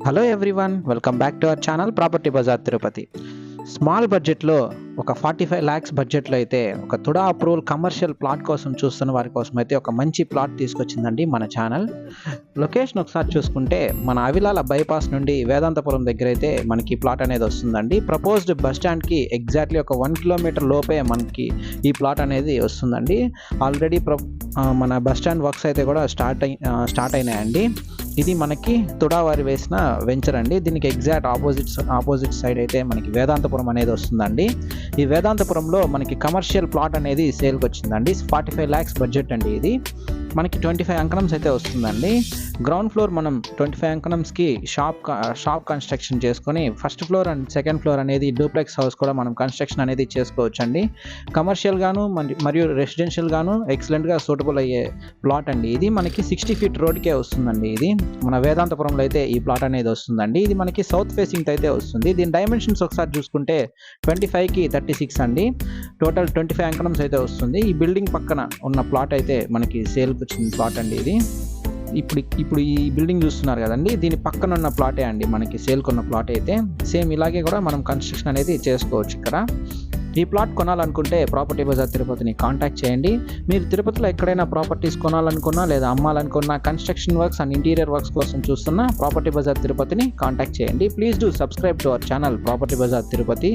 Hello everyone, welcome back to our channel property Bazar Tirupati. Small బడ్జెట్లో ఒక 45 lakhs బడ్జెట్లో అయితే ఒక తుడా అప్రూవల్ కమర్షియల్ ప్లాట్ కోసం చూస్తున్న వారి కోసం అయితే ఒక మంచి ప్లాట్ తీసుకొచ్చిందండి మన ఛానల్. లొకేషన్ ఒకసారి చూసుకుంటే మన అవిలాల బైపాస్ నుండి వేదాంతపురం దగ్గర అయితే మనకి ప్లాట్ అనేది వస్తుందండి. ప్రపోజ్డ్ బస్ స్టాండ్కి ఎగ్జాక్ట్లీ ఒక 1 kilometer లోపే మనకి ఈ ప్లాట్ అనేది వస్తుందండి. ఆల్రెడీ మన బస్ స్టాండ్ వర్క్స్ అయితే కూడా స్టార్ట్ అయినాయండి. ఇది మనకి తుడావారి వేసిన వెంచర్ అండి. దీనికి ఎగ్జాక్ట్ ఆపోజిట్ సైడ్ అయితే మనకి వేదాంతపురం అనేది వస్తుందండి. ఈ వేదాంతపురంలో మనకి కమర్షియల్ ప్లాట్ అనేది సేల్కి వచ్చిందండి. 45 lakhs బడ్జెట్ అండి. ఇది మనకి 25 అంకణమ్స్ అయితే వస్తుందండి. గ్రౌండ్ ఫ్లోర్ మనం 25 అంకణమ్స్కి షాప్ కన్స్ట్రక్షన్ చేసుకొని first floor and second floor అనేది డూప్లెక్స్ హౌస్ కూడా మనం కన్స్ట్రక్షన్ అనేది చేసుకోవచ్చు అండి. కమర్షియల్ గాను మరియు రెసిడెన్షియల్ గాను ఎక్సలెంట్గా సూటబుల్ అయ్యే ప్లాట్ అండి. ఇది మనకి 60 feet రోడ్కే వస్తుందండి. ఇది మన వేదాంతపురంలో అయితే ఈ ప్లాట్ అనేది వస్తుందండి. ఇది మనకి సౌత్ ఫేసింగ్ అయితే వస్తుంది. దీని డైమెన్షన్స్ ఒకసారి చూసుకుంటే 25కి 36 అండి. టోటల్ 25 అంకణమ్స్ అయితే వస్తుంది. ఈ బిల్డింగ్ పక్కన ఉన్న ప్లాట్ అయితే మనకి సేల్కి వచ్చిన ప్లాట్ అండి. ఇది ఇప్పుడు ఈ బిల్డింగ్ చూస్తున్నారు కదండి, దీని పక్కన ఉన్న ప్లాటే అండి మనకి సేల్కి ఉన్న ప్లాట్ అయితే. సేమ్ ఇలాగే కూడా మనం కన్స్ట్రక్షన్ అనేది చేసుకోవచ్చు ఇక్కడ. ఈ ప్లాట్ కొనాలనుకుంటే ప్రాపర్టీ బజార్ తిరుపతిని కాంటాక్ట్ చేయండి. మీరు తిరుపతిలో ఎక్కడైనా ప్రాపర్టీస్ కొనాలనుకున్నా లేదా అమ్మాలనుకున్నా, construction works and interior works కోసం చూస్తున్నా ప్రాపర్టీ బజార్ తిరుపతిని కాంటాక్ట్ చేయండి. Please do subscribe to our channel property Bazar Tirupati.